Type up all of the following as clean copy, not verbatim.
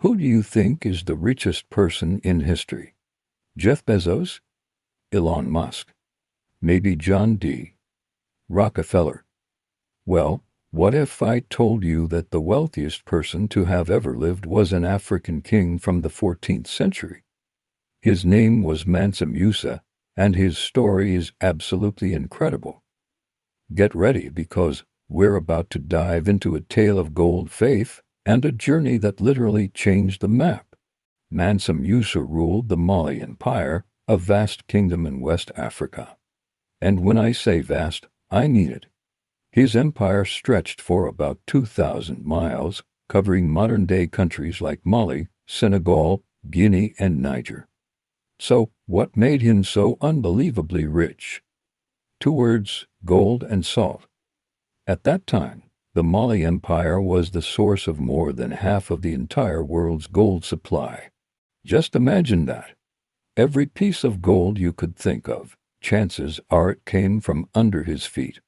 Who do you think is the richest person in history? Jeff Bezos? Elon Musk? Maybe John D. Rockefeller? Well, what if I told you that the wealthiest person to have ever lived was an African king from the 14th century? His name was Mansa Musa, and his story is absolutely incredible. Get ready because we're about to dive into a tale of gold, faith, and a journey that literally changed the map. Mansa Musa ruled the Mali Empire, a vast kingdom in West Africa. And when I say vast, I mean it. His empire stretched for about 2,000 miles, covering modern-day countries like Mali, Senegal, Guinea, and Niger. So, what made him so unbelievably rich? Two words: gold and salt. At that time, the Mali Empire was the source of more than half of the entire world's gold supply. Just imagine that. Every piece of gold you could think of, chances are it came from under his feet.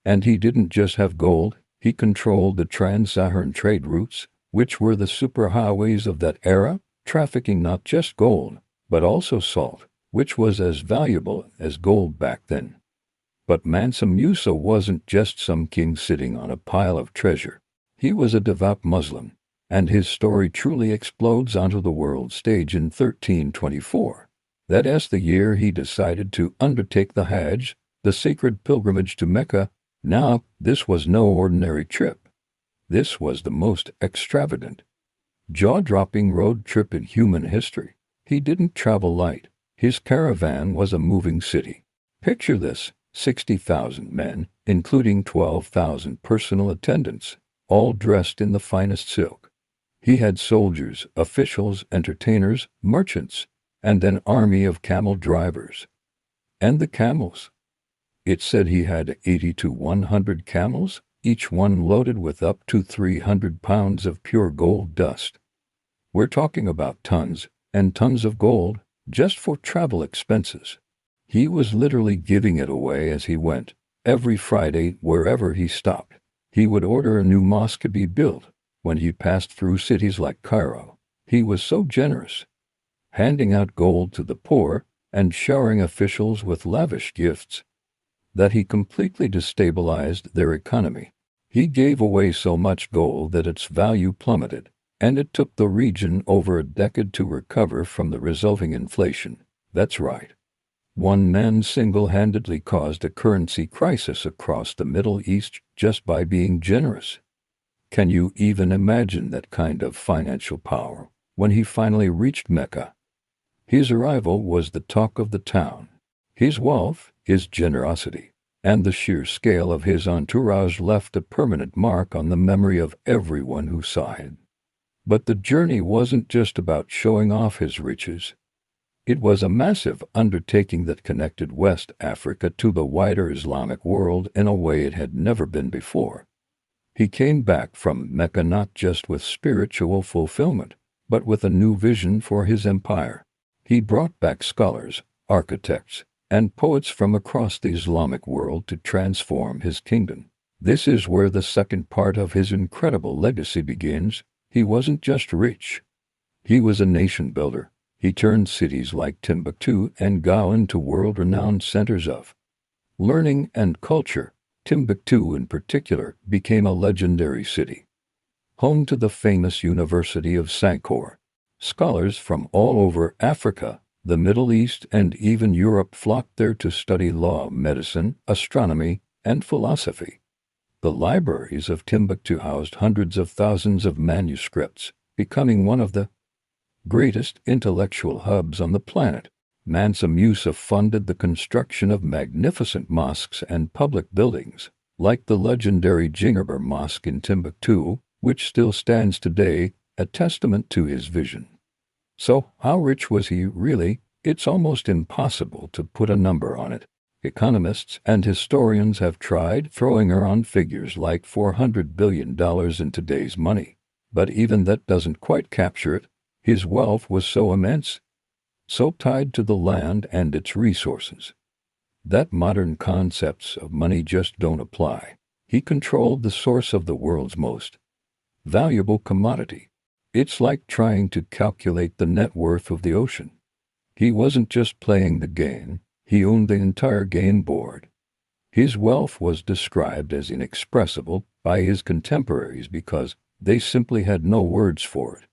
And he didn't just have gold, he controlled the trans-Saharan trade routes, which were the superhighways of that era, trafficking not just gold, but also salt, which was as valuable as gold back then. But Mansa Musa wasn't just some king sitting on a pile of treasure. He was a devout Muslim, and his story truly explodes onto the world stage in 1324. That is the year he decided to undertake the Hajj, the sacred pilgrimage to Mecca. Now, this was no ordinary trip. This was the most extravagant, jaw-dropping road trip in human history. He didn't travel light. His caravan was a moving city. Picture this: 60,000 men, including 12,000 personal attendants, all dressed in the finest silk. He had soldiers, officials, entertainers, merchants, and an army of camel drivers. And the camels? It said he had 80 to 100 camels, each one loaded with up to 300 pounds of pure gold dust. We're talking about tons and tons of gold just for travel expenses. He was literally giving it away as he went. Every Friday, wherever he stopped, he would order a new mosque to be built. When he passed through cities like Cairo, he was so generous, handing out gold to the poor and showering officials with lavish gifts, that he completely destabilized their economy. He gave away so much gold that its value plummeted, and it took the region over a decade to recover from the resulting inflation. That's right. One man single-handedly caused a currency crisis across the Middle East just by being generous. Can you even imagine that kind of financial power? When he finally reached Mecca, his arrival was the talk of the town. His wealth, his generosity, and the sheer scale of his entourage left a permanent mark on the memory of everyone who saw him. But the journey wasn't just about showing off his riches. It was a massive undertaking that connected West Africa to the wider Islamic world in a way it had never been before. He came back from Mecca not just with spiritual fulfillment, but with a new vision for his empire. He brought back scholars, architects, and poets from across the Islamic world to transform his kingdom. This is where the second part of his incredible legacy begins. He wasn't just rich. He was a nation builder. He turned cities like Timbuktu and Gao into world-renowned centers of learning and culture. Timbuktu, in particular, became a legendary city, home to the famous University of Sankore. Scholars from all over Africa, the Middle East, and even Europe flocked there to study law, medicine, astronomy, and philosophy. The libraries of Timbuktu housed hundreds of thousands of manuscripts, becoming one of the greatest intellectual hubs on the planet. Mansa Musa funded the construction of magnificent mosques and public buildings, like the legendary Jingerber Mosque in Timbuktu, which still stands today, a testament to his vision. So, how rich was he really? It's almost impossible to put a number on it. Economists and historians have tried throwing around figures like $400 billion in today's money, but even that doesn't quite capture it. His wealth was so immense, so tied to the land and its resources, that modern concepts of money just don't apply. He controlled the source of the world's most valuable commodity. It's like trying to calculate the net worth of the ocean. He wasn't just playing the game, he owned the entire game board. His wealth was described as inexpressible by his contemporaries because they simply had no words for it.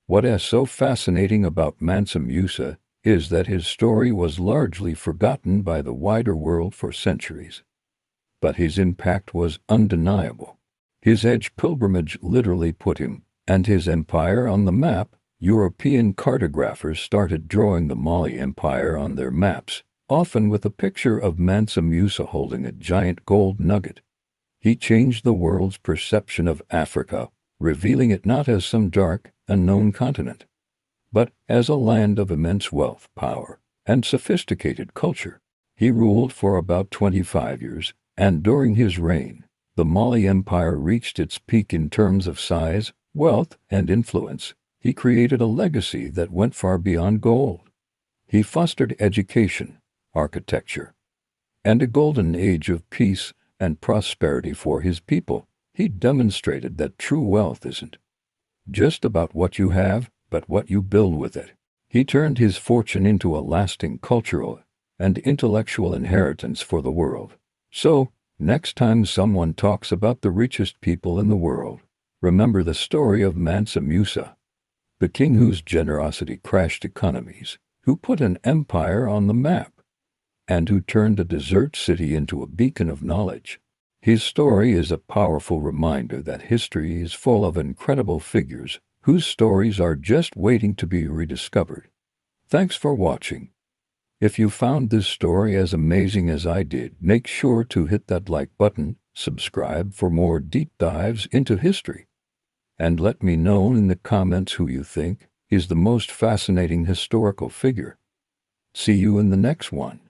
What is so fascinating about Mansa Musa is that his story was largely forgotten by the wider world for centuries. But his impact was undeniable. His Hajj pilgrimage literally put him and his empire on the map. European cartographers started drawing the Mali Empire on their maps, often with a picture of Mansa Musa holding a giant gold nugget. He changed the world's perception of Africa, revealing it not as some dark, unknown continent, but as a land of immense wealth, power, and sophisticated culture. He ruled for about 25 years, and during his reign, the Mali Empire reached its peak in terms of size, wealth, and influence. He created a legacy that went far beyond gold. He fostered education, architecture, and a golden age of peace and prosperity for his people. He demonstrated that true wealth isn't just about what you have, but what you build with it. He turned his fortune into a lasting cultural and intellectual inheritance for the world. So, next time someone talks about the richest people in the world, remember the story of Mansa Musa, the king whose generosity crashed economies, who put an empire on the map, and who turned a desert city into a beacon of knowledge. His story is a powerful reminder that history is full of incredible figures whose stories are just waiting to be rediscovered. Thanks for watching. If you found this story as amazing as I did, make sure to hit that like button, subscribe for more deep dives into history, and let me know in the comments who you think is the most fascinating historical figure. See you in the next one.